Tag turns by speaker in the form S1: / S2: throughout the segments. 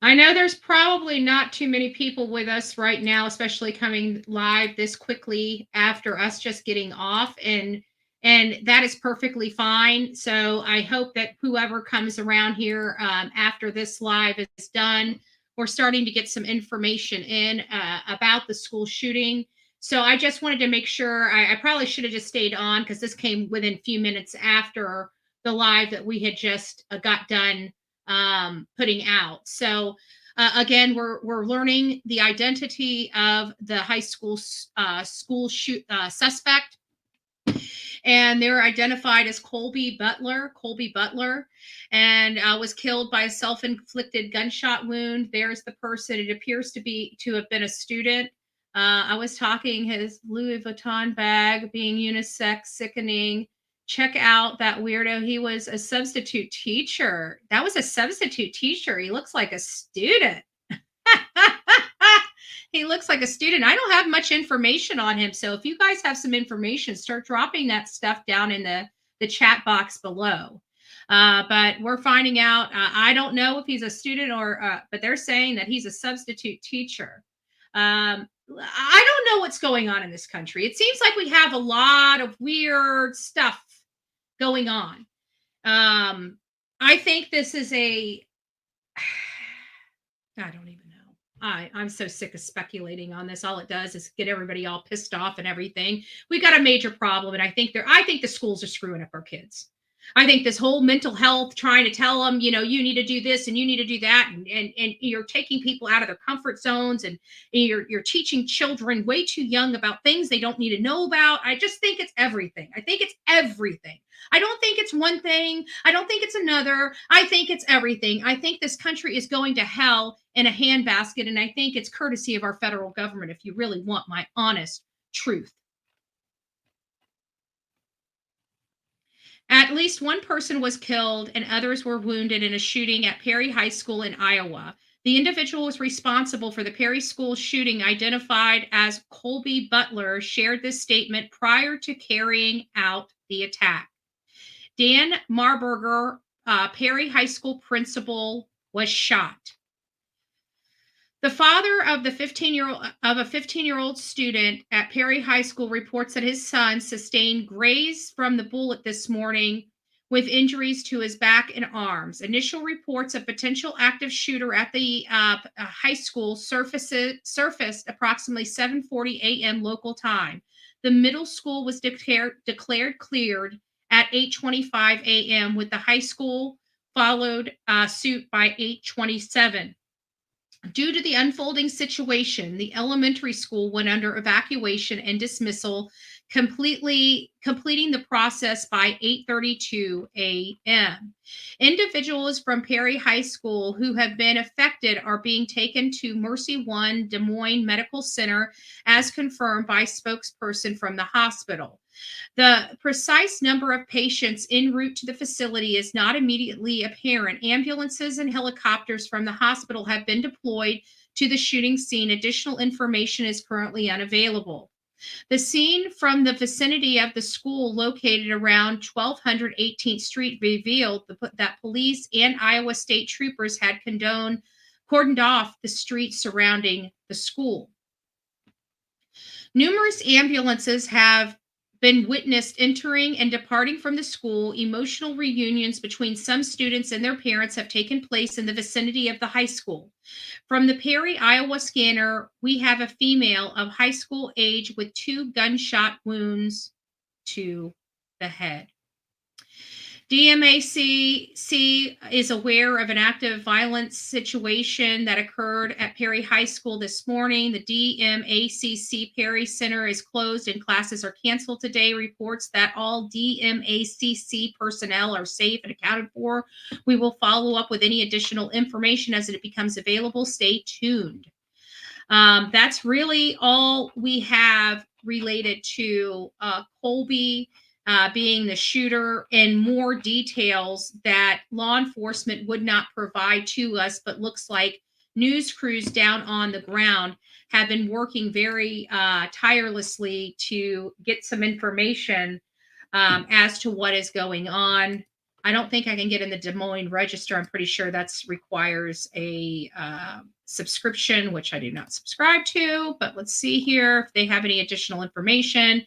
S1: I know there's probably not too many people with us right now, especially coming live this quickly after us just getting off, and that is perfectly fine. So I hope that whoever comes around here after this live is done, we're starting to get some information in about the school shooting. So I just wanted to make sure I probably should have just stayed on because this came within a few minutes after the live that we had just got done putting out. So again, we're learning the identity of the high school school shoot suspect, and they're identified as Colby Butler, and was killed by a self-inflicted gunshot wound. There's the person. It appears to have been a student. I was talking his Louis Vuitton bag being unisex, sickening. Check out that weirdo. He was a substitute teacher. That was a substitute teacher. He looks like a student. He looks like a student. I don't have much information on him. So if you guys have some information, start dropping that stuff down in the chat box below. But we're finding out. I don't know if he's a student but they're saying that he's a substitute teacher. I don't know what's going on in this country. It seems like we have a lot of weird stuff going on. I think this is I don't even know. I'm so sick of speculating on this. All it does is get everybody all pissed off and everything. We got a major problem, and I think the schools are screwing up our kids. I think this whole mental health, trying to tell them, you need to do this and you need to do that, and you're taking people out of their comfort zones, and you're teaching children way too young about things they don't need to know about. I just think it's everything. I think it's everything. I don't think it's one thing. I don't think it's another. I think it's everything. I think this country is going to hell in a handbasket, and I think it's courtesy of our federal government, if you really want my honest truth. At least one person was killed and others were wounded in a shooting at Perry High School in Iowa. The individual was responsible for the Perry School shooting, identified as Colby Butler, shared this statement prior to carrying out the attack. Dan Marburger, Perry High School principal, was shot. The father of a 15-year-old student at Perry High School reports that his son sustained grazes from the bullet this morning with injuries to his back and arms. Initial reports of potential active shooter at the high school surfaced approximately 7:40 a.m. local time. The middle school was declared cleared at 8:25 a.m., with the high school followed suit by 8:27. Due to the unfolding situation, the elementary school went under evacuation and dismissal, completing the process by 8:32 a.m. Individuals from Perry High School who have been affected are being taken to Mercy One Des Moines Medical Center, as confirmed by spokesperson from the hospital. The precise number of patients en route to the facility is not immediately apparent. Ambulances and helicopters from the hospital have been deployed to the shooting scene. Additional information is currently unavailable. The scene from the vicinity of the school, located around 1200 18th Street, revealed that police and Iowa State troopers had cordoned off the streets surrounding the school. Numerous ambulances have been witnessed entering and departing from the school. Emotional reunions between some students and their parents have taken place in the vicinity of the high school. From the Perry, Iowa scanner, we have a female of high school age with 2 gunshot wounds to the head. DMACC is aware of an active violence situation that occurred at Perry High School this morning. The DMACC Perry Center is closed and classes are canceled today. Reports that all DMACC personnel are safe and accounted for. We will follow up with any additional information as it becomes available. Stay tuned. That's really all we have related to Colby being the shooter, and more details that law enforcement would not provide to us, but looks like news crews down on the ground have been working very tirelessly to get some information as to what is going on. I don't think I can get in the Des Moines Register. I'm pretty sure that's requires a subscription, which I do not subscribe to. But let's see here if they have any additional information.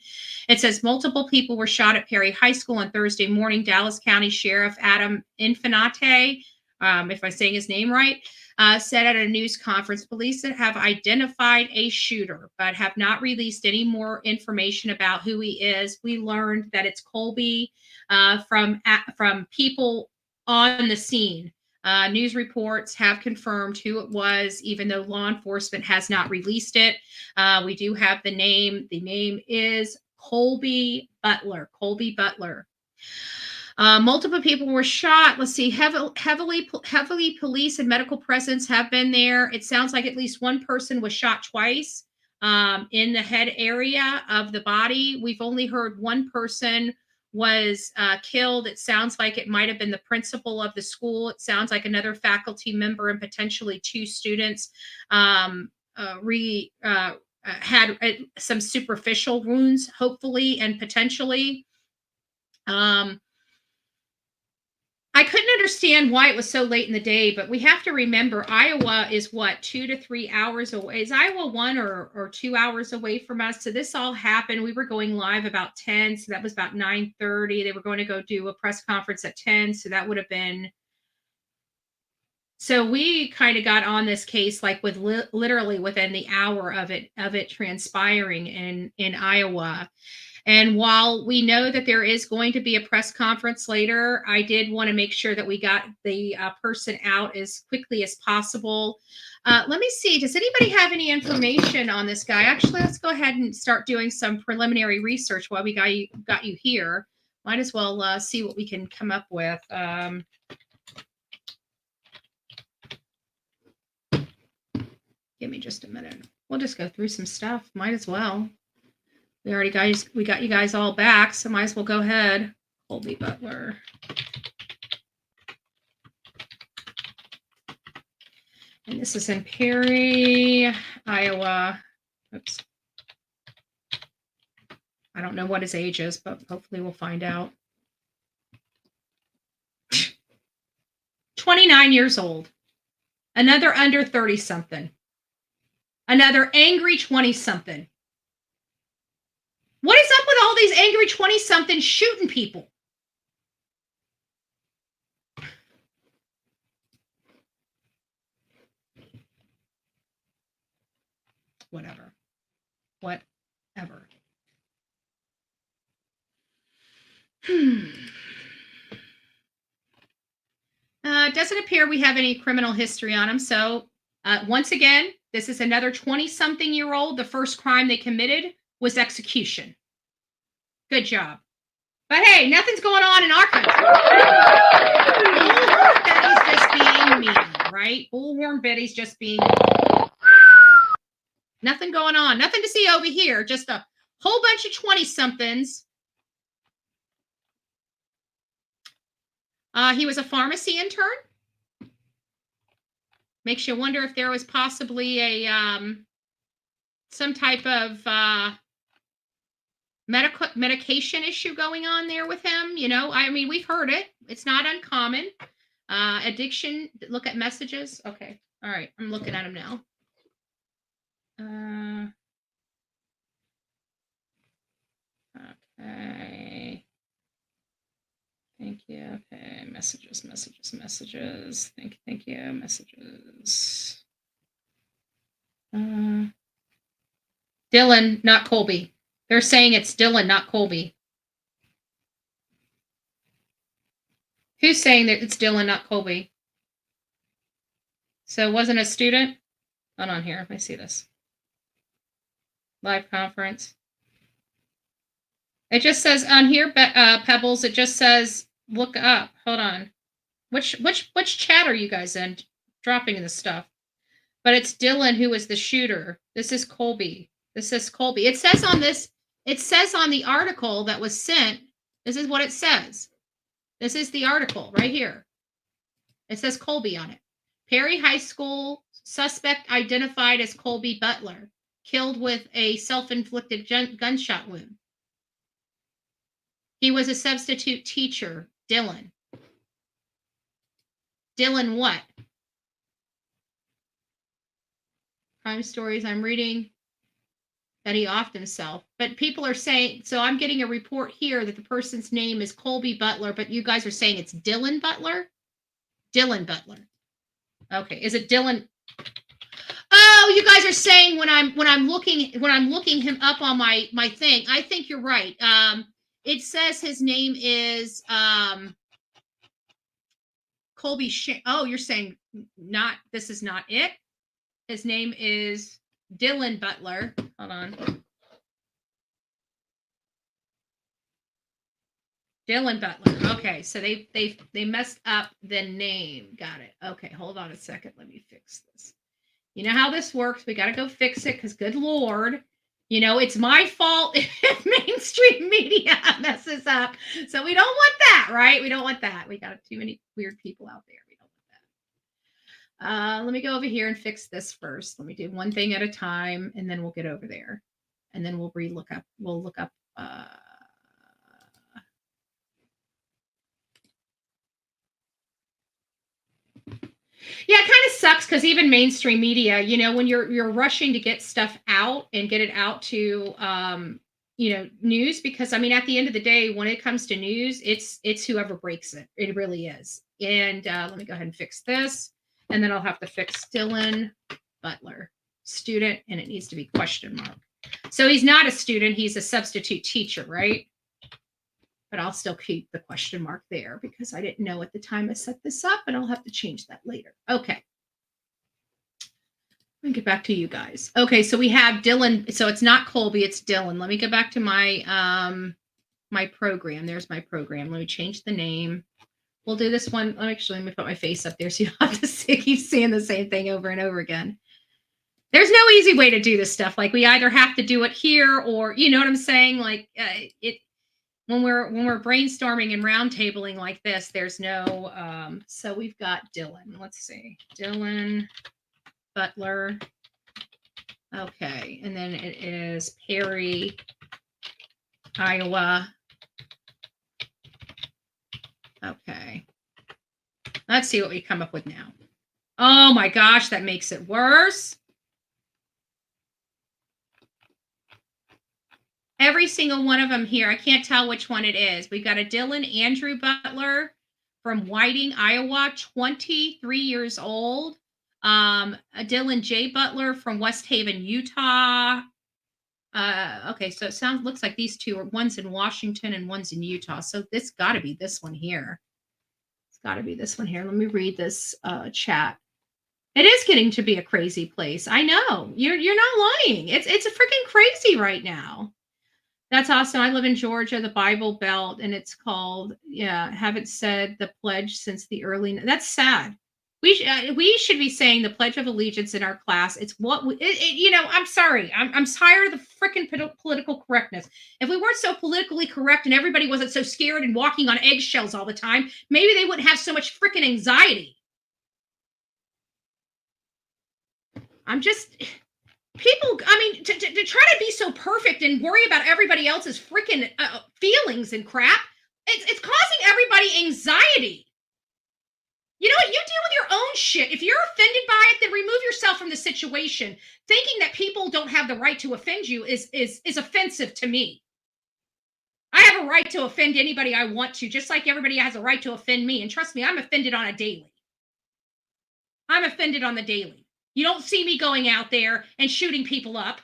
S1: It says multiple people were shot at Perry High School on Thursday morning. Dallas County Sheriff Adam Infinite, if I'm saying his name right, said at a news conference, police have identified a shooter, but have not released any more information about who he is. We learned that it's Colby from people on the scene. News reports have confirmed who it was, even though law enforcement has not released it. We do have the name. The name is Colby Butler. Colby Butler. Multiple people were shot. Let's see. Heavily police and medical presence have been there. It sounds like at least one person was shot twice in the head area of the body. We've only heard one person was killed. It sounds like it might have been the principal of the school. It sounds like another faculty member and potentially two students um, had some superficial wounds, hopefully and potentially. I couldn't understand why it was so late in the day, but we have to remember Iowa is what, 2 to 3 hours away. Is Iowa 1 or 2 hours away from us? So this all happened. We were going live about 10, so that was about 9:30. They were going to go do a press conference at 10, so that would have been. So we kind of got on this case like with literally within the hour of it transpiring in Iowa. And while we know that there is going to be a press conference later, I did want to make sure that we got the person out as quickly as possible. Let me see. Does anybody have any information on this guy? Actually, let's go ahead and start doing some preliminary research while we got you here. Might as well see what we can come up with. Give me just a minute. We'll just go through some stuff. Might as well. We got you guys all back, so might as well go ahead. Colby Butler. And this is in Perry, Iowa. Oops. I don't know what his age is, but hopefully we'll find out. 29 years old. Another under 30-something. Another angry 20-something. What is up with all these angry 20-something shooting people? Whatever. Doesn't appear we have any criminal history on him. So once again, this is another 20-something-year-old. The first crime they committed was execution. Good job. But hey, nothing's going on in our country. Bullhorn Betty's just being mean, right? Bullhorn Betty's just being mean. Nothing going on. Nothing to see over here. Just a whole bunch of 20-somethings. He was a pharmacy intern. Makes you wonder if there was possibly a some type of medication issue going on there with him. You know, I mean, we've heard it. It's not uncommon. Addiction. Look at messages. Okay. All right. I'm looking at him now. Okay. Thank you. Okay. Messages. Thank you. Messages. Dylan, not Colby. They're saying it's Dylan, not Colby. Who's saying that it's Dylan, not Colby? So it wasn't a student? Hold on here. Let me see this. Live conference. It just says on here, Pebbles, it just says, look up. Hold on. Which chat are you guys in? Dropping this stuff. But it's Dylan who was the shooter. This is Colby. It says on the article that was sent, this is what it says. This is the article right here. It says Colby on it. Perry High School suspect identified as Colby Butler, killed with a self-inflicted gunshot wound. He was a substitute teacher, Dylan. Dylan what? Crime stories I'm reading that he offed himself. But people are saying, so I'm getting a report here that the person's name is Colby Butler, but you guys are saying it's Dylan Butler? Dylan Butler. Okay. Is it Dylan? Oh, you guys are saying when I'm looking him up on my thing. I think you're right. It says his name is Colby oh, you're saying not this is not it? His name is Dylan Butler. Hold on. Dylan Butler. Okay, so they messed up the name. Got it. Okay, hold on a second. Let me fix this. You know how this works. We got to go fix it because, good Lord, it's my fault if mainstream media messes up. So we don't want that, right? We don't want that. We got too many weird people out there. We don't want that. Let me go over here and fix this first. Let me do one thing at a time, and then we'll get over there, and then we'll look up. We'll look up. Yeah, it kind of sucks because even mainstream media, when you're rushing to get stuff out and get it out to news, because I mean, at the end of the day, when it comes to news, it's whoever breaks it. It really is. And let me go ahead and fix this, and then I'll have to fix Dylan Butler, student, and it needs to be question mark. So he's not a student; he's a substitute teacher, right? But I'll still keep the question mark there because I didn't know at the time I set this up, and I'll have to change that later. Okay. Let me get back to you guys. Okay, so we have Dylan. So it's not Colby, it's Dylan. Let me go back to my my program. There's my program. Let me change the name. We'll do this one. Let me put my face up there so you don't have to keep seeing the same thing over and over again. There's no easy way to do this stuff. Like, we either have to do it here, or you know what I'm saying? Like it when we're brainstorming and roundtabling like this, there's no so we've got Dylan. Let's see. Dylan Butler. Okay, and then it is Perry, Iowa. Okay. Let's see what we come up with now. Oh my gosh, that makes it worse. Every single one of them here. I can't tell which one it is. We've got a Dylan Andrew Butler from Whiting, Iowa, 23 years old. A Dylan J. Butler from West Haven, Utah. Okay, so looks like these two are, one's in Washington and one's in Utah. So this got to be this one here. It's got to be this one here. Let me read this chat. It is getting to be a crazy place. I know. You're not lying. It's a freaking crazy right now. That's awesome. I live in Georgia, the Bible Belt, and it's called, haven't said the pledge since the early. That's sad. We should be saying the Pledge of Allegiance in our class. It's what I'm sorry. I'm tired of the freaking political correctness. If we weren't so politically correct and everybody wasn't so scared and walking on eggshells all the time, maybe they wouldn't have so much freaking anxiety. People, I mean, to try to be so perfect and worry about everybody else's freaking feelings and crap, it's causing everybody anxiety. You know what? You deal with your own shit. If you're offended by it, then remove yourself from the situation. Thinking that people don't have the right to offend you is offensive to me. I have a right to offend anybody I want to, just like everybody has a right to offend me. And trust me, I'm offended on a daily. I'm offended on the daily. You don't see me going out there and shooting people up.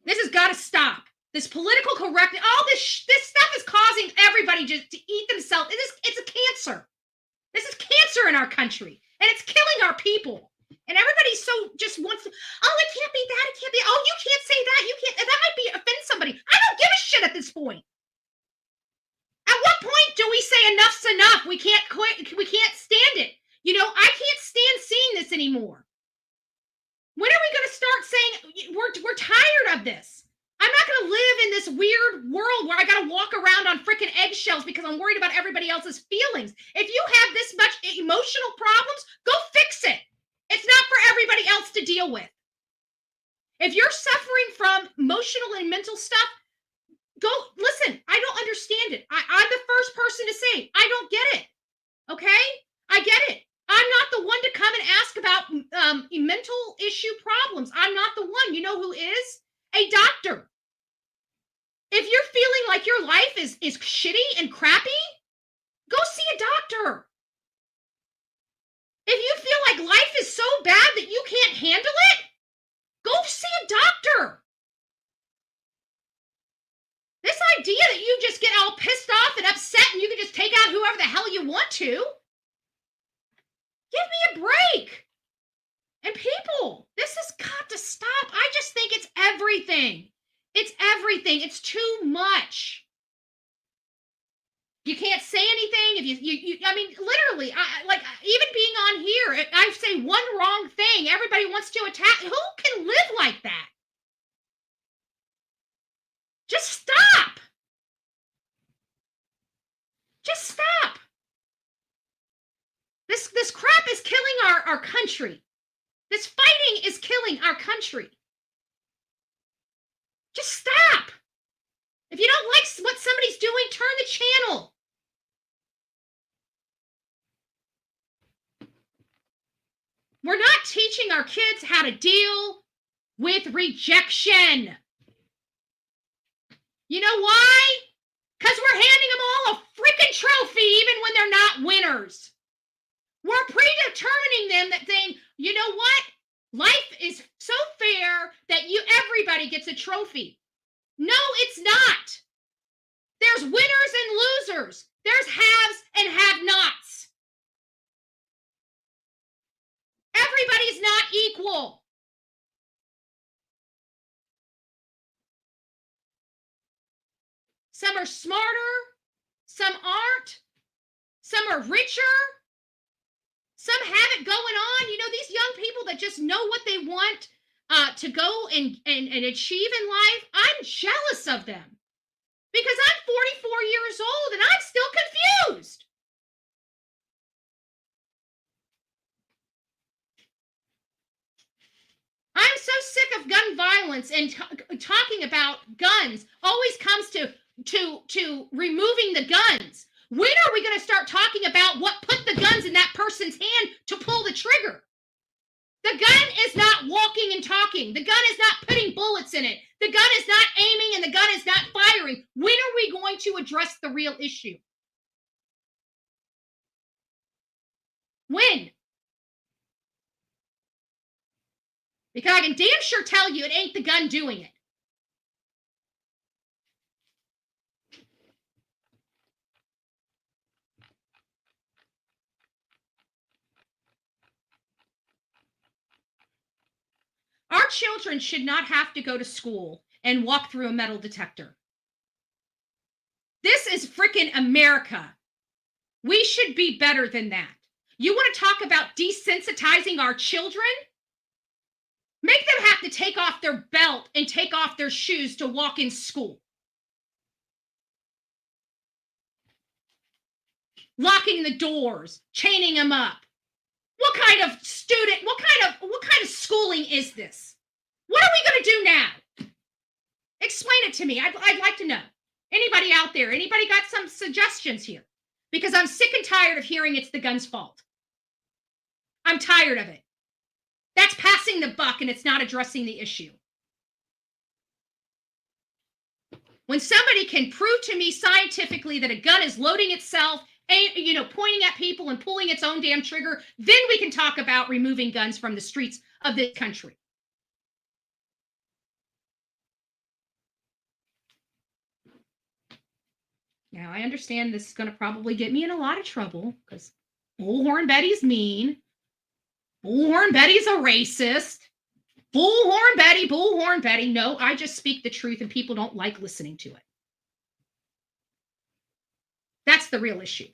S1: This has got to stop. This political correctness, all this stuff is causing everybody just to eat themselves. It's a cancer. This is cancer in our country, and it's killing our people. And everybody so just wants to, oh, it can't be that. It can't be, oh, you can't say that. You can't, that might offend somebody. I don't give a shit at this point. At what point do we say enough's enough? We can't quit. We can't stand it. I can't stand seeing this anymore. When are we going to start saying we're tired of this? I'm not going to live in this weird world where I got to walk around on freaking eggshells because I'm worried about everybody else's feelings. If you have this much emotional problems, go fix it. It's not for everybody else to deal with. If you're suffering from emotional and mental stuff, go listen. I don't understand it. I'm the first person to say I don't get it. Okay? I get it. I'm not the one to come and ask about mental issue problems. I'm not the one. You know who is? A doctor. If you're feeling like your life is shitty and crappy, go see a doctor. If you feel like life is so bad that you can't handle it, go see a doctor. This idea that you just get all pissed off and upset and you can just take out whoever the hell you want to, give me a break. And people, this has got to stop. I just think it's everything. It's everything. It's too much. You can't say anything if you I mean, literally, like even being on here, if I say one wrong thing, everybody wants to attack. Who can live like that? Just stop. Just stop. This crap is killing our country. This fighting is killing our country. Just stop. If you don't like what somebody's doing, turn the channel. We're not teaching our kids how to deal with rejection. You know why? Because we're handing them all a freaking trophy even when they're not winners. We're predetermining them that saying, you know what? Life is so fair that everybody gets a trophy. No, it's not. There's winners and losers. There's haves and have-nots. Everybody's not equal. Some are smarter, some aren't, some are richer, some have it going on. You know, these young people that just know what they want to go and achieve in life, I'm jealous of them because I'm 44 years old and I'm still confused. I'm so sick of gun violence, and talking about guns always comes to removing the guns. When are we going to start talking about what put the guns in that person's hand to pull the trigger? The gun is not walking and talking. The gun is not putting bullets in it. The gun is not aiming and the gun is not firing. When are we going to address the real issue? When? Because I can damn sure tell you it ain't the gun doing it. Our children should not have to go to school and walk through a metal detector. This is freaking America. We should be better than that. You want to talk about desensitizing our children? Make them have to take off their belt and take off their shoes to walk in school. Locking the doors, chaining them up. What kind of schooling is this? What are we going to do now? Explain it to me. I'd like to know. Anybody out there? Anybody got some suggestions here? Because I'm sick and tired of hearing it's the gun's fault. I'm tired of it. That's passing the buck and it's not addressing the issue. When somebody can prove to me scientifically that a gun is loading itself, pointing at people and pulling its own damn trigger, then we can talk about removing guns from the streets of this country. Now, I understand this is going to probably get me in a lot of trouble because Bullhorn Betty's mean. Bullhorn Betty's a racist. Bullhorn Betty. No, I just speak the truth and people don't like listening to it. That's the real issue.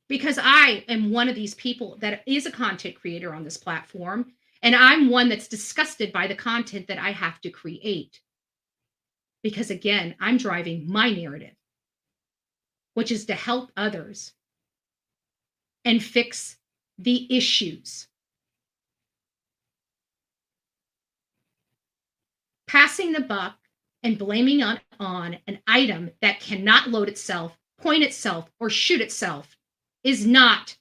S1: Because I am one of these people that is a content creator on this platform, and I'm one that's disgusted by the content that I have to create. Because again, I'm driving my narrative, which is to help others and fix the issues. Passing the buck and blaming on an item that cannot load itself point itself or shoot itself is not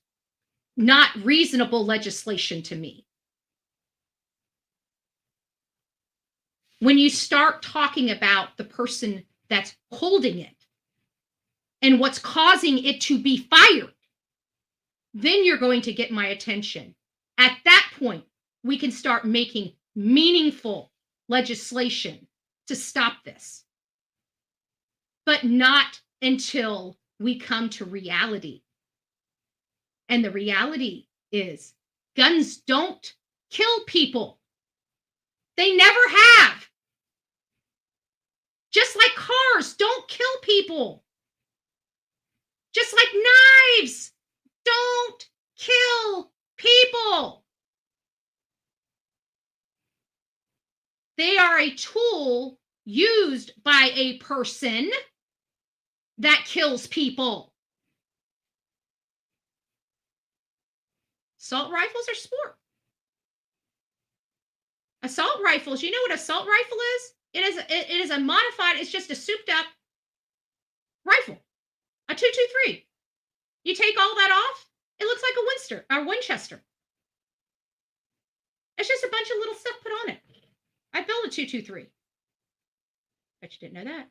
S1: reasonable legislation to me. When you start talking about the person that's holding it and what's causing it to be fired, then you're going to get my attention. At that point, we can start making meaningful legislation to stop this, but not until we come to reality. And the reality is guns don't kill people. They never have. Just like cars don't kill people. Just like knives don't kill people. They are a tool used by a person that kills people. Assault rifles are sport. Assault rifles, you know what assault rifle is? It is a modified, it's just a souped up rifle. A 223. You take all that off, it looks like a Winchester. It's just a bunch of little stuff put on it. I built a 223. Bet you didn't know that.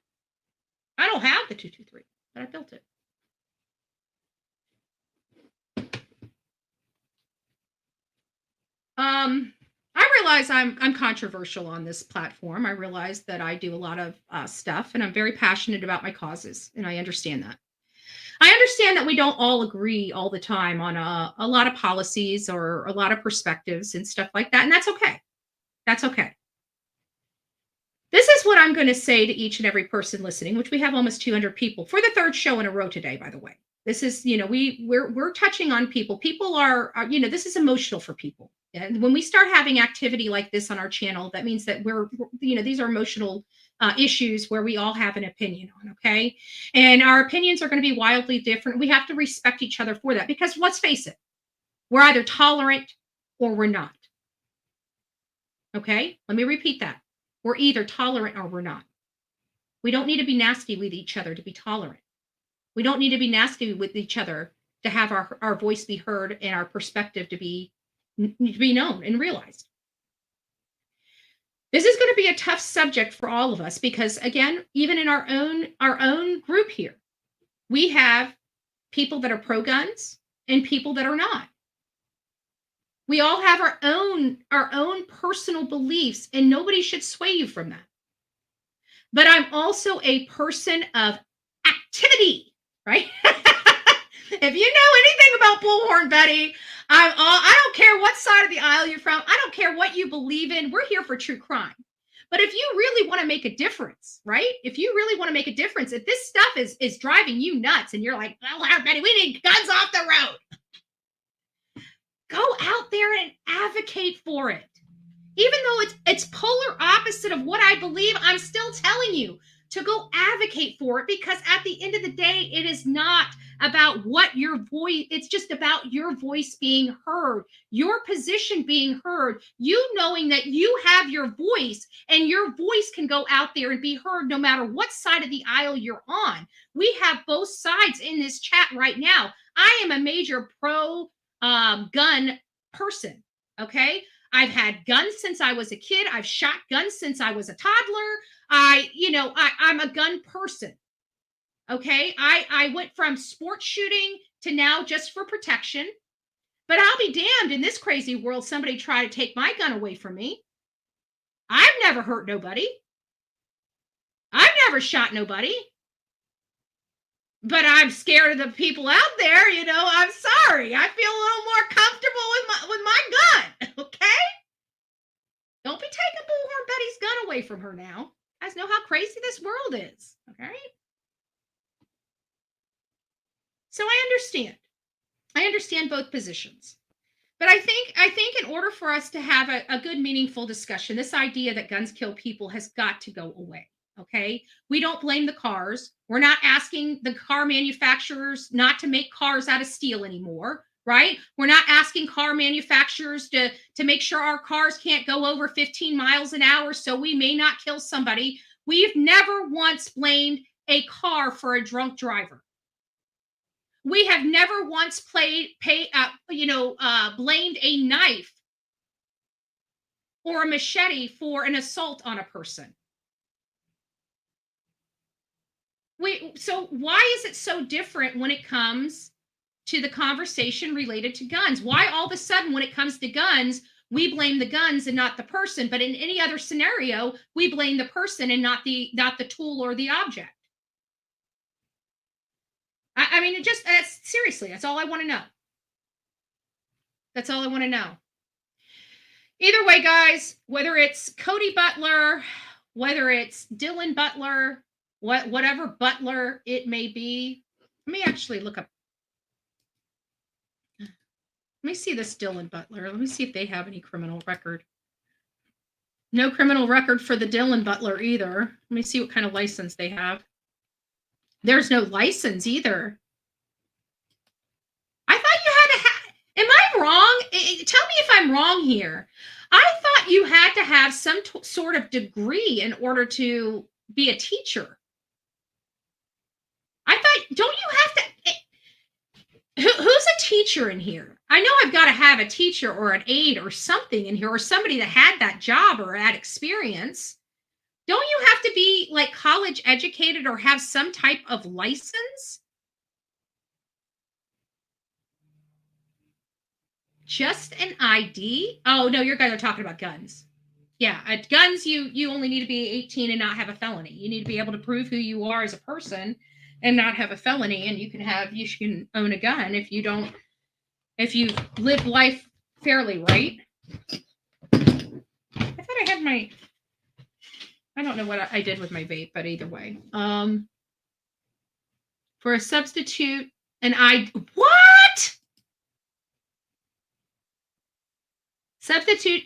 S1: I don't have the 223, but I built it. I realize I'm controversial on this platform. I realize that I do a lot of stuff, and I'm very passionate about my causes, and I understand that. I understand that we don't all agree all the time on a lot of policies or a lot of perspectives and stuff like that, and that's okay. That's okay. This is what I'm going to say to each and every person listening, which we have almost 200 people for the third show in a row today, by the way. This is, we're touching on people. People are, this is emotional for people. And when we start having activity like this on our channel, that means that these are emotional issues where we all have an opinion on, okay? And our opinions are going to be wildly different. We have to respect each other for that because let's face it, we're either tolerant or we're not. Okay? Let me repeat that. We're either tolerant or we're not. We don't need to be nasty with each other to be tolerant. We don't need to be nasty with each other to have our voice be heard and our perspective to be known and realized. This is going to be a tough subject for all of us because, again, even in our own group here, we have people that are pro-guns and people that are not. We all have our own personal beliefs, and nobody should sway you from that. But I'm also a person of activity, right? If you know anything about Bullhorn Betty, I don't care what side of the aisle you're from. I don't care what you believe in. We're here for true crime. But if you really want to make a difference, right? If you really want to make a difference, if this stuff is driving you nuts and you're like, Bullhorn Betty, we need guns off the road. Go out there and advocate for it. Even though it's polar opposite of what I believe, I'm still telling you to go advocate for it because at the end of the day, it is not about what your voice, it's just about your voice being heard, your position being heard, you knowing that you have your voice and your voice can go out there and be heard no matter what side of the aisle you're on. We have both sides in this chat right now. I am a major pro gun person, okay? I've had guns since I was a kid. I've shot guns since I was a toddler. I'm a gun person. Okay. I went from sports shooting to now just for protection. But I'll be damned in this crazy world, somebody try to take my gun away from me. I've never hurt nobody. I've never shot nobody. But I'm scared of the people out there, I'm sorry. I feel a little more comfortable with my gun, okay? Don't be taking Bullhorn Betty's gun away from her now. You guys know how crazy this world is, okay? So I understand. I understand both positions. But I think in order for us to have a good, meaningful discussion, this idea that guns kill people has got to go away. Okay. We don't blame the cars. We're not asking the car manufacturers not to make cars out of steel anymore, right? We're not asking car manufacturers to make sure our cars can't go over 15 miles an hour so we may not kill somebody. We've never once blamed a car for a drunk driver. We have never once blamed a knife or a machete for an assault on a person. So why is it so different when it comes to the conversation related to guns? Why all of a sudden when it comes to guns, we blame the guns and not the person, but in any other scenario, we blame the person and not the tool or the object? I mean, it just seriously, that's all I want to know. That's all I want to know. Either way, guys, whether it's Cody Butler, whether it's Dylan Butler, whatever Butler it may be, let me actually look up. Let me see this Dylan Butler. Let me see if they have any criminal record. No criminal record for the Dylan Butler either. Let me see what kind of license they have. There's no license either. I thought you had to have. Am I wrong? Tell me if I'm wrong here. I thought you had to have some sort of degree in order to be a teacher. I thought, don't you have to? Who's a teacher in here? I know I've got to have a teacher or an aide or something in here, or somebody that had that job or that experience. Don't you have to be like college educated or have some type of license? Just an ID? Oh no, you guys are talking about guns. Yeah, at guns, you only need to be 18 and not have a felony. You need to be able to prove who you are as a person and not have a felony, and you can own a gun if you live life fairly, right? I thought I had my. I don't know what I did with my vape, but either way, for a substitute, what? Substitute.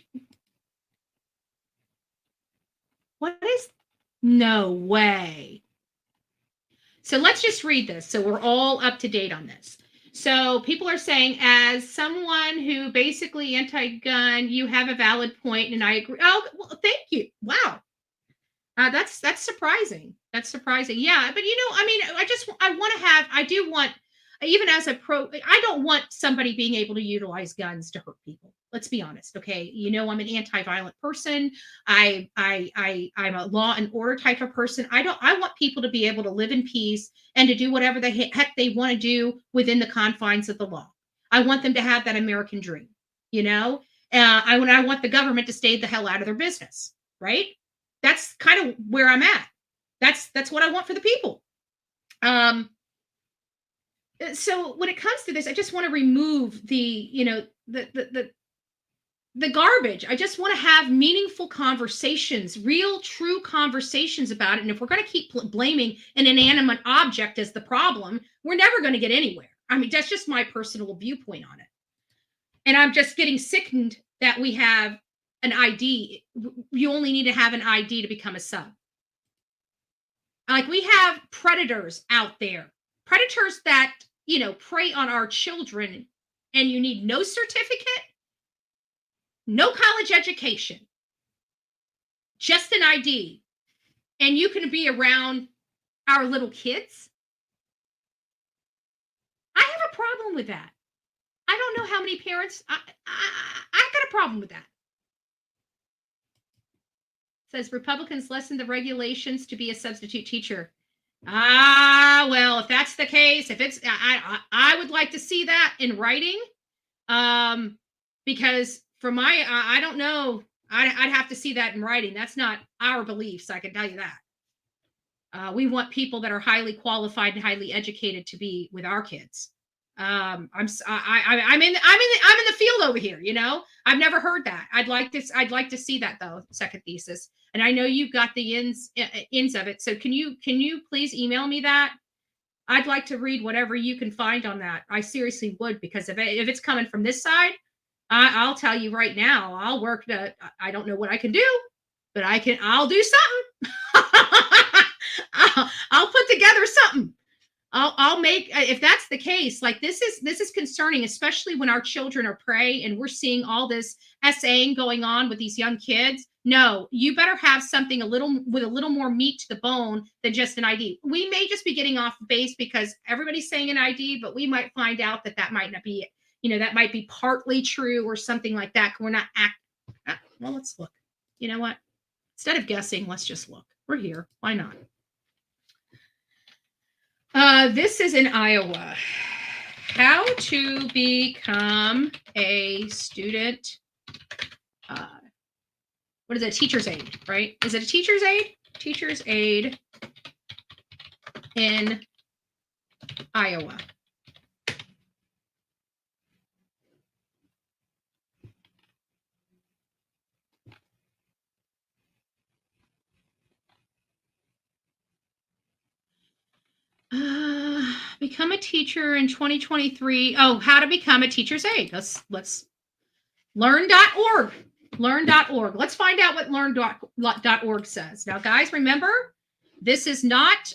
S1: What is? No way. So let's just read this so we're all up to date on this. So people are saying, as someone who basically anti-gun, you have a valid point, and I agree. Oh, well, thank you. Wow. That's surprising. That's surprising. Yeah, but I mean, I do want, even as a pro, I don't want somebody being able to utilize guns to hurt people. Let's be honest, okay? I'm an anti-violent person. I'm a law and order type of person. I want people to be able to live in peace and to do whatever the heck they want to do within the confines of the law. I want them to have that American dream, I want the government to stay the hell out of their business, right? That's kind of where I'm at. That's what I want for the people. So when it comes to this, I just want to remove the garbage. I just want to have meaningful conversations, real, true conversations about it. And if we're going to keep blaming an inanimate object as the problem, we're never going to get anywhere. I mean, that's just my personal viewpoint on it. And I'm just getting sickened that we have an ID. You only need to have an ID to become a sub. Like, we have predators out there, predators that, prey on our children, and you need no certificate, no college education, just an ID, and you can be around our little kids. I have a problem with that. I don't know how many parents, I got a problem with that. Says Republicans lessen the regulations to be a substitute teacher. Well, if that's the case, if it's, I would like to see that in writing, because for I don't know, I'd have to see that in writing. That's not our beliefs, I can tell you that. We want people that are highly qualified and highly educated to be with our kids. I'm in the field over here. I've never heard that. I'd like to see that though. Second thesis, and I know you've got the ins of it. So can you please email me that? I'd like to read whatever you can find on that. I seriously would, because if it's coming from this side, I'll tell you right now, I'll work. I don't know what I can do, but I'll do something. I'll put together something. I'll make, if that's the case, like this is concerning, especially when our children are prey and we're seeing all this essaying going on with these young kids. No, you better have something a little with a little more meat to the bone than just an ID. We may just be getting off base because everybody's saying an ID, but we might find out that that might not be it. That might be partly true or something like that. We're not well, let's look. You know what? Instead of guessing, let's just look. We're here. Why not? This is in Iowa. How to become a student. What is it? Teacher's aide, right? Is it a teacher's aide? Teacher's aide in Iowa. Become a teacher in 2023. Oh, how to become a teacher's aide. Let's learn.org. Learn.org. Let's find out what learn.org says. Now, guys, remember, this is not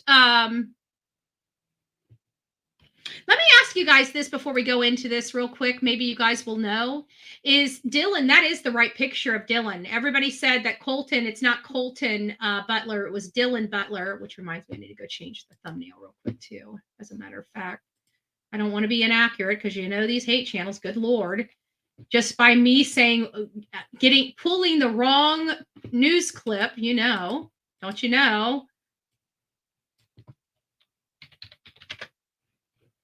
S1: let me ask you guys this before we go into this real quick. Maybe you guys will know. Is Dylan, that is the right picture of Dylan. Everybody said that Colton, it's not Colton Butler, it was Dylan Butler, which reminds me I need to go change the thumbnail real quick too, as a matter of fact. I don't want to be inaccurate because these hate channels, good Lord. Just by me saying, pulling the wrong news clip, don't you know?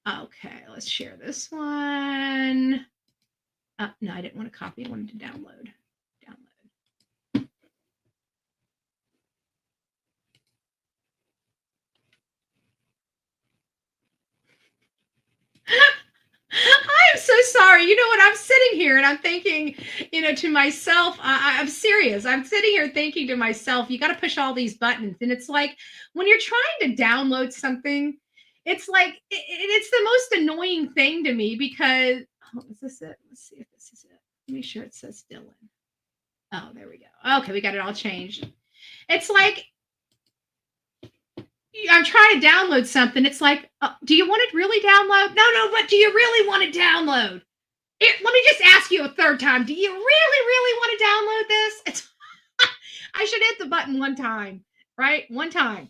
S1: Okay, let's share this one. No, I didn't want to copy. I wanted to download. I'm so sorry. You know what? I'm sitting here and I'm thinking, to myself, I'm serious. I'm sitting here thinking to myself, you got to push all these buttons. And it's like when you're trying to download something, it's like it's the most annoying thing to me because, is this it? Let's see if this is it. Make sure it says Dylan. Oh, there we go. Okay, we got it all changed. It's like I'm trying to download something. It's like, do you want to really download? No, but do you really want to download? Let me just ask you a third time. Do you really want to download this? I should hit the button one time, right? One time.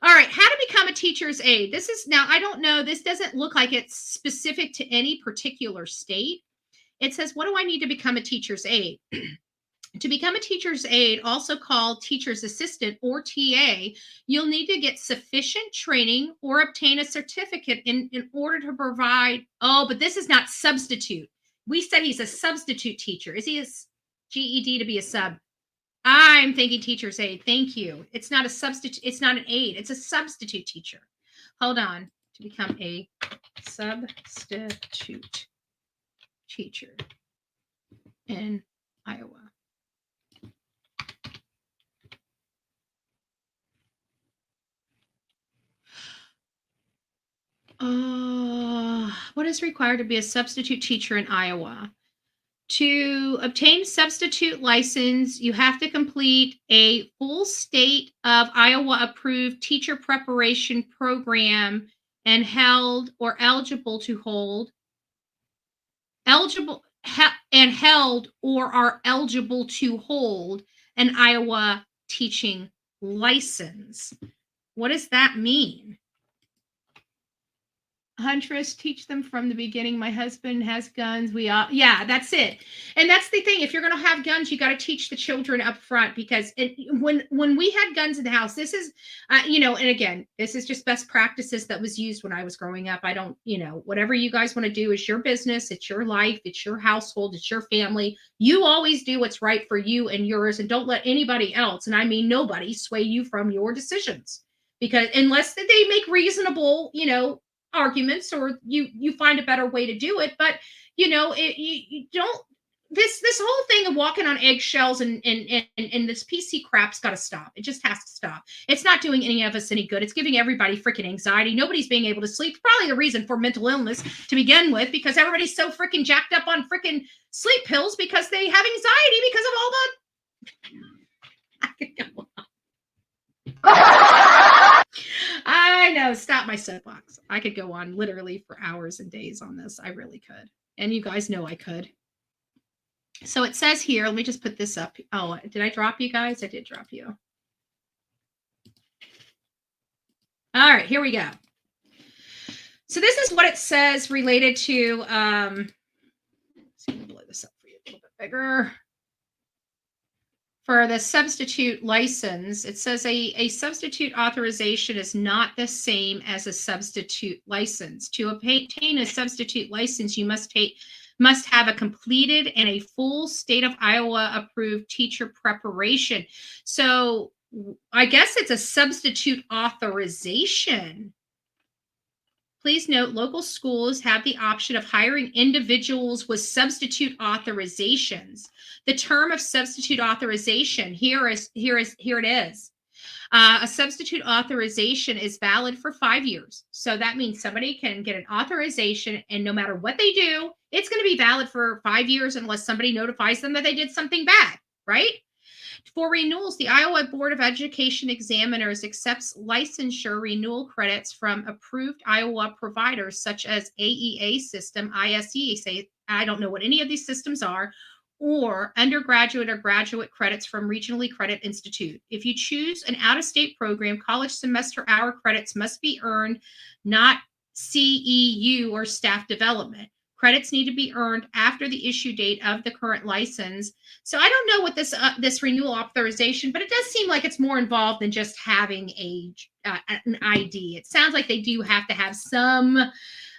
S1: All right. How to become a teacher's aide. This is now, I don't know. This doesn't look like it's specific to any particular state. It says, what do I need to become a teacher's aide? To become a teacher's aide, also called teacher's assistant or TA, you'll need to get sufficient training or obtain a certificate in order to provide. Oh, but this is not substitute. We said he's a substitute teacher. Is he a GED to be a sub? I'm thinking teacher's aide. Thank you. It's not a substitute. It's not an aide. It's a substitute teacher. Hold on. To become a substitute teacher in Iowa. What is required to be a substitute teacher in Iowa? To obtain substitute license, you have to complete a full state of Iowa approved teacher preparation program and held or eligible to hold held or are eligible to hold an Iowa teaching license. What does that mean? Huntress, teach them from the beginning. My husband has guns. Yeah, that's it. And that's the thing. If you're going to have guns, you got to teach the children up front because when we had guns in the house, this is, and again, this is just best practices that was used when I was growing up. I don't, whatever you guys want to do is your business. It's your life. It's your household. It's your family. You always do what's right for you and yours, and don't let anybody else, and I mean nobody, sway you from your decisions. Because unless they make reasonable, arguments or you find a better way to do it, but you don't, this whole thing of walking on eggshells and this PC crap's got to stop. It just has to stop. It's not doing any of us any good. It's giving everybody freaking anxiety. Nobody's being able to sleep. Probably the reason for mental illness to begin with, because everybody's so freaking jacked up on freaking sleep pills because they have anxiety because of all the I know. Stop my soapbox. I could go on literally for hours and days on this. I really could. And you guys know I could. So it says here, let me just put this up. Oh, did I drop you guys? I did drop you. All right, here we go. So this is what it says related to, let's blow this up for you a little bit bigger. For the substitute license, it says a substitute authorization is not the same as a substitute license. To obtain a substitute license, you must have a completed and a full state of Iowa approved teacher preparation. So I guess it's a substitute authorization. Please note, local schools have the option of hiring individuals with substitute authorizations. The term of substitute authorization here it is. A substitute authorization is valid for 5 years. So that means somebody can get an authorization, and no matter what they do, it's going to be valid for 5 years unless somebody notifies them that they did something bad, right? For renewals, the Iowa Board of Education Examiners accepts licensure renewal credits from approved Iowa providers such as AEA system, ISE. I don't know what any of these systems are, or undergraduate or graduate credits from Regionally Credit Institute. If you choose an out-of-state program, college semester hour credits must be earned, not CEU or staff development. Credits need to be earned after the issue date of the current license. So I don't know what this renewal authorization, but it does seem like it's more involved than just having an ID. It sounds like they do have to have some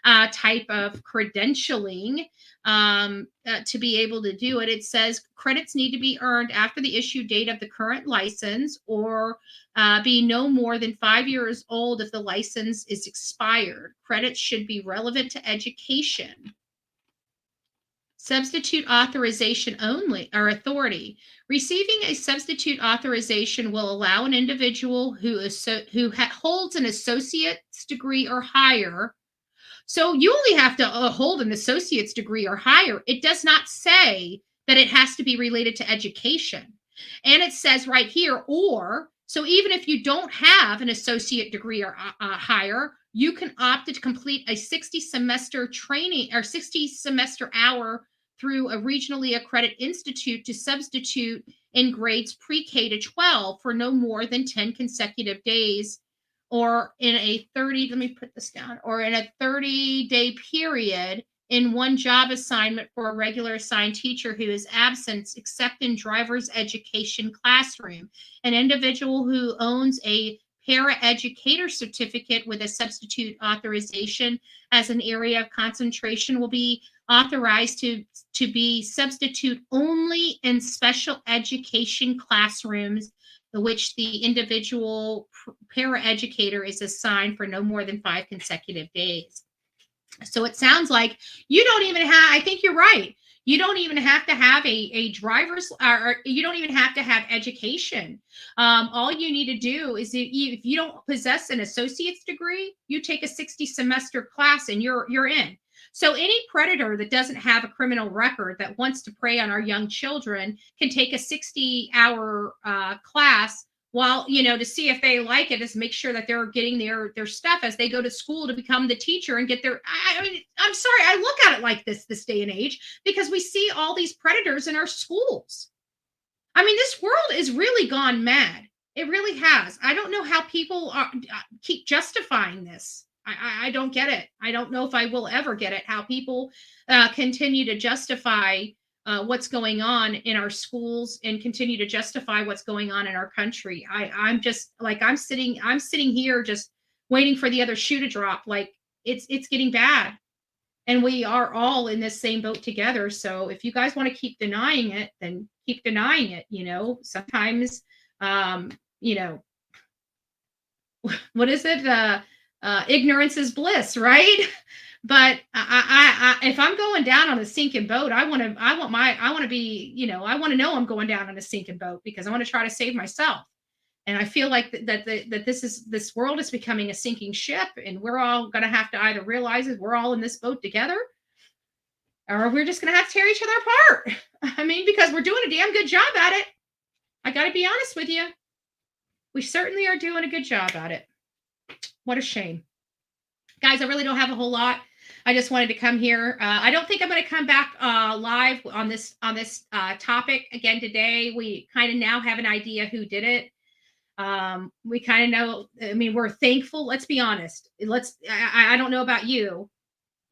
S1: type of credentialing to be able to do it. It says credits need to be earned after the issue date of the current license, or be no more than 5 years old if the license is expired. Credits should be relevant to education. Substitute authorization only or authority. Receiving a substitute authorization will allow an individual who holds an associate's degree or higher. So you only have to hold an associate's degree or higher. It does not say that it has to be related to education. And it says right here, or, so even if you don't have an associate degree or higher, you can opt to complete a 60 semester training or 60 semester hour through a regionally accredited institute to substitute in grades pre-K to 12 for no more than 10 consecutive days, or in a 30, let me put this down, or in a 30-day period in one job assignment for a regular assigned teacher who is absent, except in driver's education classroom. An individual who owns a paraeducator certificate with a substitute authorization as an area of concentration will be authorized to be substitute only in special education classrooms which the individual paraeducator is assigned for no more than 5 consecutive days. So it sounds like you don't even have, I think you're right. You don't even have to have a driver's, or you don't even have to have education. All you need to do is if you don't possess an associate's degree, you take a 60 semester class and you're in. So any predator that doesn't have a criminal record that wants to prey on our young children can take a 60-hour class while, to see if they like it, is make sure that they're getting their stuff as they go to school to become the teacher and get their, I mean, I'm sorry, I look at it like this day and age because we see all these predators in our schools. I mean, this world is really gone mad. It really has. I don't know how people keep justifying this. I don't get it. I don't know if I will ever get it, how people continue to justify what's going on in our schools and continue to justify what's going on in our country. I'm just like, I'm sitting here just waiting for the other shoe to drop. Like it's getting bad. And we are all in this same boat together. So if you guys want to keep denying it, then keep denying it. Sometimes, what is it? Ignorance is bliss, right? But I if I'm going down on a sinking boat, I want to know I'm going down on a sinking boat because I want to try to save myself. And I feel like that this world is becoming a sinking ship, and we're all going to have to either realize that we're all in this boat together, or we're just going to have to tear each other apart. I mean, because we're doing a damn good job at it. I got to be honest with you. We certainly are doing a good job at it. What a shame. Guys, I really don't have a whole lot. I just wanted to come here. I don't think I'm going to come back live on this topic again today. We kind of now have an idea who did it. We kind of know. I mean, we're thankful. Let's be honest. I don't know about you,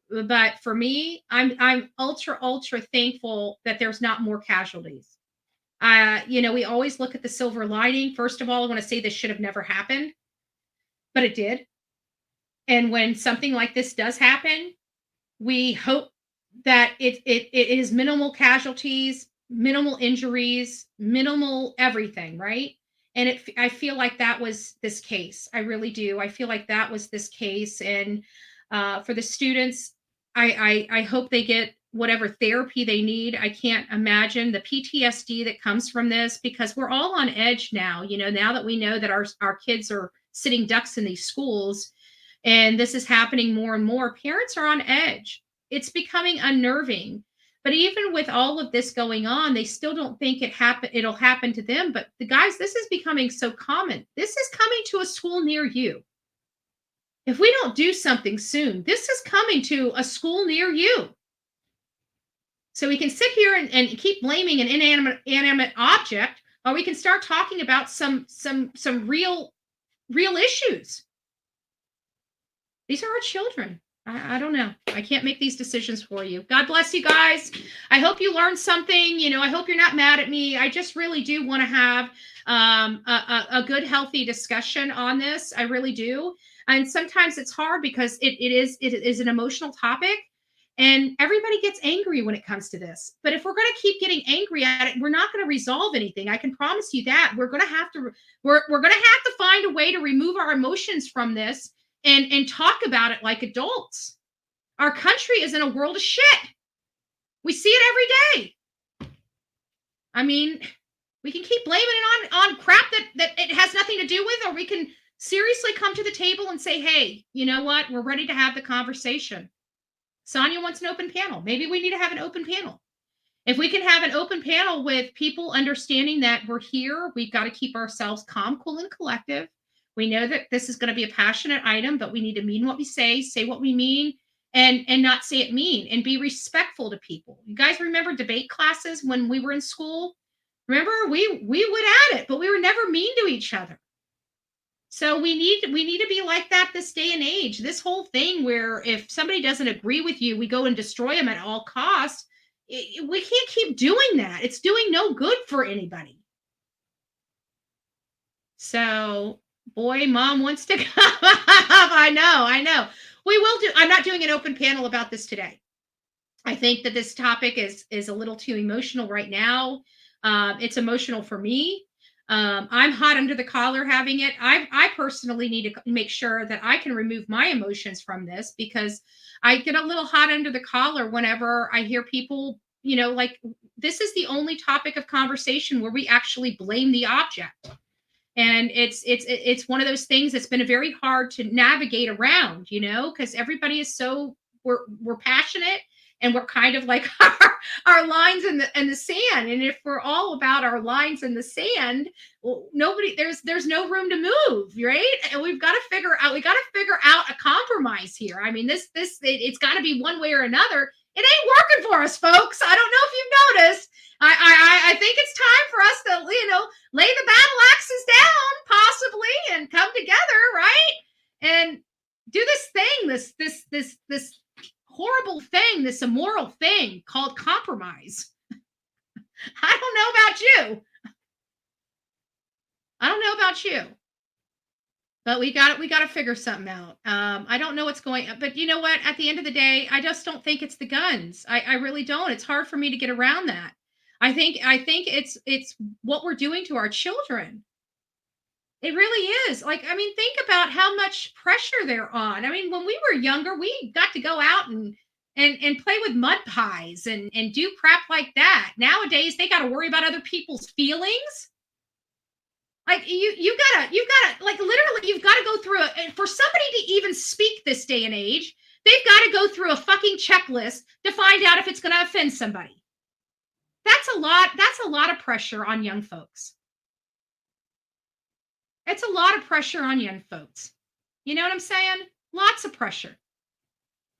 S1: but for me, I'm ultra thankful that there's not more casualties. We always look at the silver lining. First of all, I want to say this should have never happened, but it did. And when something like this does happen, we hope that it is minimal casualties, minimal injuries, minimal everything, right? And I feel like that was this case. I really do. I feel like that was this case. And for the students, I hope they get whatever therapy they need. I can't imagine the PTSD that comes from this, because we're all on edge now. Now that we know that our kids are sitting ducks in these schools, and this is happening more and more, parents are on edge. It's becoming unnerving. But even with all of this going on, they still don't think it'll happen to them. But the guys, this is becoming so common. This is coming to a school near you. If we don't do something soon, this is coming to a school near you. So we can sit here and keep blaming an inanimate object, or we can start talking about some real issues. These are our children. I don't know. I can't make these decisions for you. God bless you guys. I hope you learned something. I hope you're not mad at me. I just really do want to have a good, healthy discussion on this. I really do. And sometimes it's hard because it is an emotional topic, and everybody gets angry when it comes to this. But if we're going to keep getting angry at it, we're not going to resolve anything. I can promise you that. We're going to have to find a way to remove our emotions from this and talk about it like adults. Our country is in a world of shit. We see it every day. I mean, we can keep blaming it on crap that it has nothing to do with, or we can seriously come to the table and say, hey, you know what? We're ready to have the conversation. Sonia wants an open panel. Maybe we need to have an open panel. If we can have an open panel with people understanding that we're here, we've got to keep ourselves calm, cool, and collective. We know that this is going to be a passionate item, but we need to mean what we say what we mean, and not say it mean, and be respectful to people. You guys remember debate classes when we were in school? Remember, we went at it, but we were never mean to each other. So we need to be like that this day and age. This whole thing where if somebody doesn't agree with you, we go and destroy them at all costs. We can't keep doing that. It's doing no good for anybody. So, boy, mom wants to come up. I know. We will do. I'm not doing an open panel about this today. I think that this topic is a little too emotional right now. It's emotional for me. I'm hot under the collar having it. I personally need to make sure that I can remove my emotions from this, because I get a little hot under the collar whenever I hear people, like, this is the only topic of conversation where we actually blame the object. And it's one of those things that's been very hard to navigate around, because everybody is we're passionate, and we're kind of like our lines in the sand. And if we're all about our lines in the sand, well, there's no room to move, right? And we got to figure out a compromise here. I mean, it's got to be one way or another. It ain't working for us, folks. I don't know if you've noticed. I think it's time for us to, lay the battle axes down, possibly, and come together, right? And do this thing, this horrible thing, this immoral thing called compromise. I don't know about you, but we got to figure something out. I don't know what's going on, but you know what? At the end of the day, I just don't think it's the guns. I really don't. It's hard for me to get around that. I think it's what we're doing to our children. It really is. Like, I mean, think about how much pressure they're on. I mean, when we were younger, we got to go out and play with mud pies and do crap like that. Nowadays, they got to worry about other people's feelings. Like, you gotta like, literally, you've got to go through it. For somebody to even speak this day and age, they've got to go through a fucking checklist to find out if it's going to offend somebody. That's a lot of pressure on young folks. It's a lot of pressure on young folks. You know what I'm saying? Lots of pressure.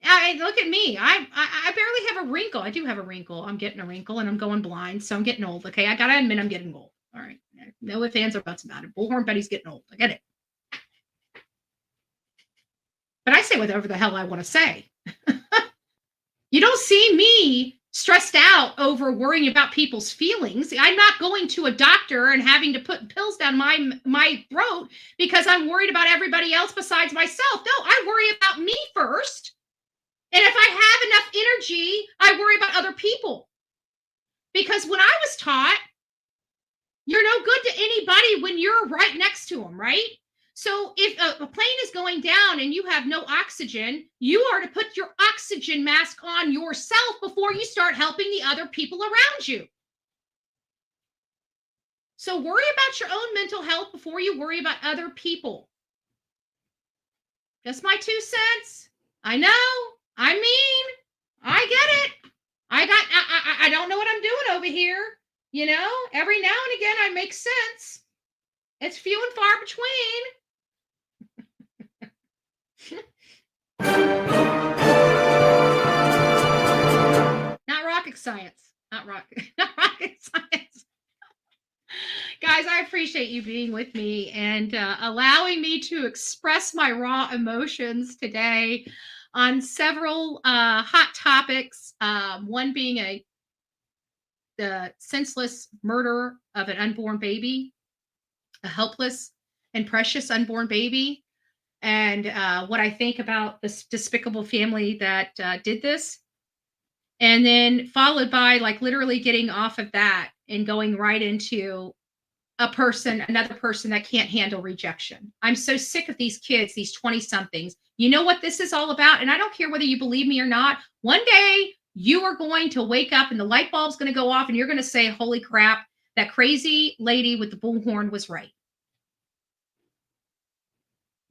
S1: Look at me. I barely have a wrinkle. I do have a wrinkle. I'm getting a wrinkle and I'm going blind, so I'm getting old. Okay, I gotta admit I'm getting old. All right, no ifs, ands, or buts about it. Bullhorn Betty's getting old. I get it. But I say whatever the hell I want to say. You don't see me stressed out over worrying about people's feelings. I'm not going to a doctor and having to put pills down my throat because I'm worried about everybody else besides myself. No, I worry about me first. And if I have enough energy, I worry about other people. Because when I was taught, you're no good to anybody when you're right next to them, right? So if a plane is going down and you have no oxygen, you are to put your oxygen mask on yourself before you start helping the other people around you. So worry about your own mental health before you worry about other people. Just my 2 cents. I know. I mean, I get it. I don't know what I'm doing over here. You know, every now and again I make sense. It's few and far between. Not rocket science. Not rocket science. Guys, I appreciate you being with me and allowing me to express my raw emotions today on several hot topics. One being the senseless murder of an unborn baby, a helpless and precious unborn baby, and what I think about this despicable family that did this. And then followed by like literally getting off of that and going right into another person that can't handle rejection. I'm so sick of these kids, these 20 somethings. You know what this is all about? And I don't care whether you believe me or not. One day you are going to wake up and the light bulb's going to go off and you're going to say, holy crap, that crazy lady with the bullhorn was right.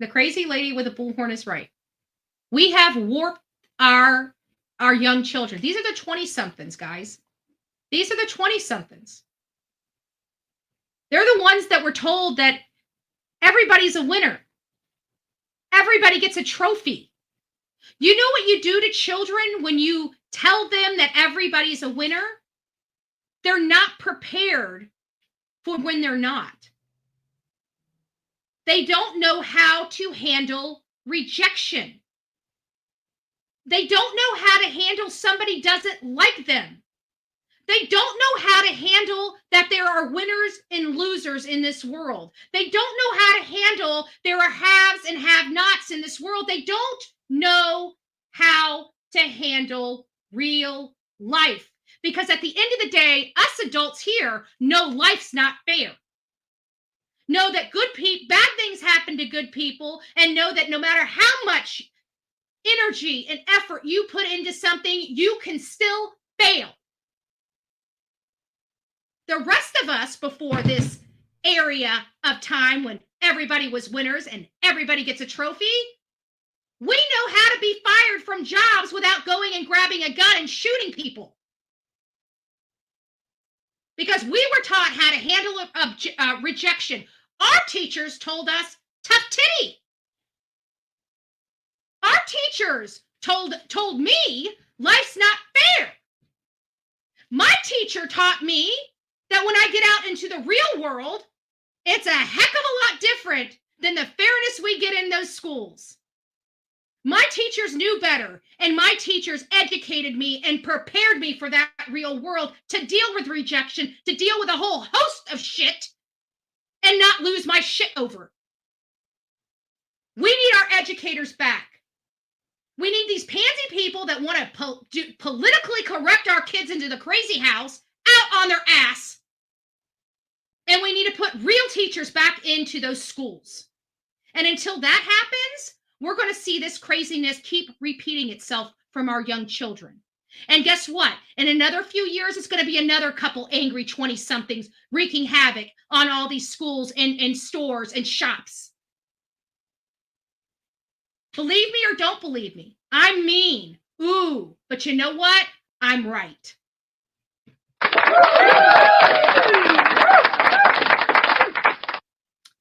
S1: The crazy lady with the bullhorn is right. We have warped our young children. These are the 20 somethings, guys. These are the 20 somethings. They're the ones that were told that everybody's a winner. Everybody gets a trophy. You know what you do to children when you tell them that everybody's a winner? They're not prepared for when they're not. They don't know how to handle rejection. They don't know how to handle somebody doesn't like them. They don't know how to handle that there are winners and losers in this world. They don't know how to handle there are haves and have-nots in this world. They don't know how to handle real life. Because at the end of the day, us adults here know life's not fair. Know that bad things happen to good people, and know that no matter how much energy and effort you put into something, you can still fail. The rest of us before this area of time when everybody was winners and everybody gets a trophy, we know how to be fired from jobs without going and grabbing a gun and shooting people. Because we were taught how to handle rejection. Our teachers told us, tough titty. Our teachers told me life's not fair. My teacher taught me that when I get out into the real world, it's a heck of a lot different than the fairness we get in those schools. My teachers knew better, and my teachers educated me and prepared me for that real world to deal with rejection, to deal with a whole host of shit, and not lose my shit over. We need our educators back. We need these pansy people that want to politically correct our kids into the crazy house out on their ass. And we need to put real teachers back into those schools. And until that happens, we're going to see this craziness keep repeating itself from our young children. And guess what? In another few years, it's going to be another couple angry 20-somethings wreaking havoc on all these schools and stores and shops. Believe me or don't believe me, I'm mean. Ooh, but you know what? I'm right.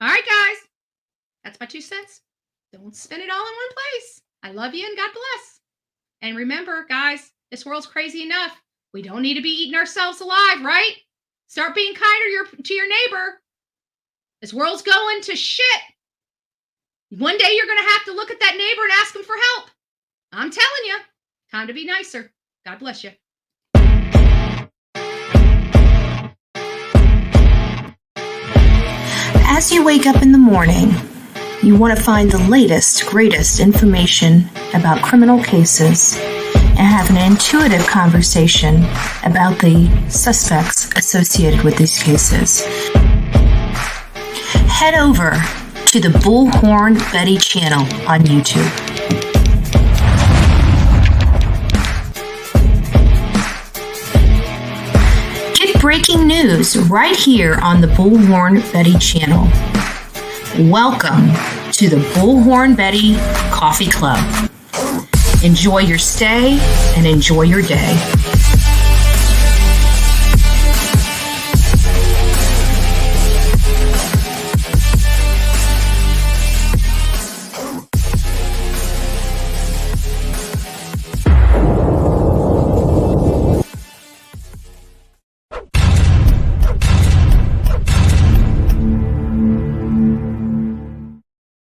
S1: All right, guys. That's my 2 cents. Don't spend it all in one place. I love you and God bless. And remember, guys, this world's crazy enough. We don't need to be eating ourselves alive, right? Start being kinder to your neighbor. This world's going to shit. One day you're going to have to look at that neighbor and ask him for help. I'm telling you, time to be nicer. God bless you.
S2: As you wake up in the morning, you want to find the latest, greatest information about criminal cases and have an intuitive conversation about the suspects associated with these cases. Head over to the Bullhorn Betty channel on YouTube. Get breaking news right here on the Bullhorn Betty channel. Welcome to the Bullhorn Betty Coffee Club. Enjoy your stay and enjoy your day.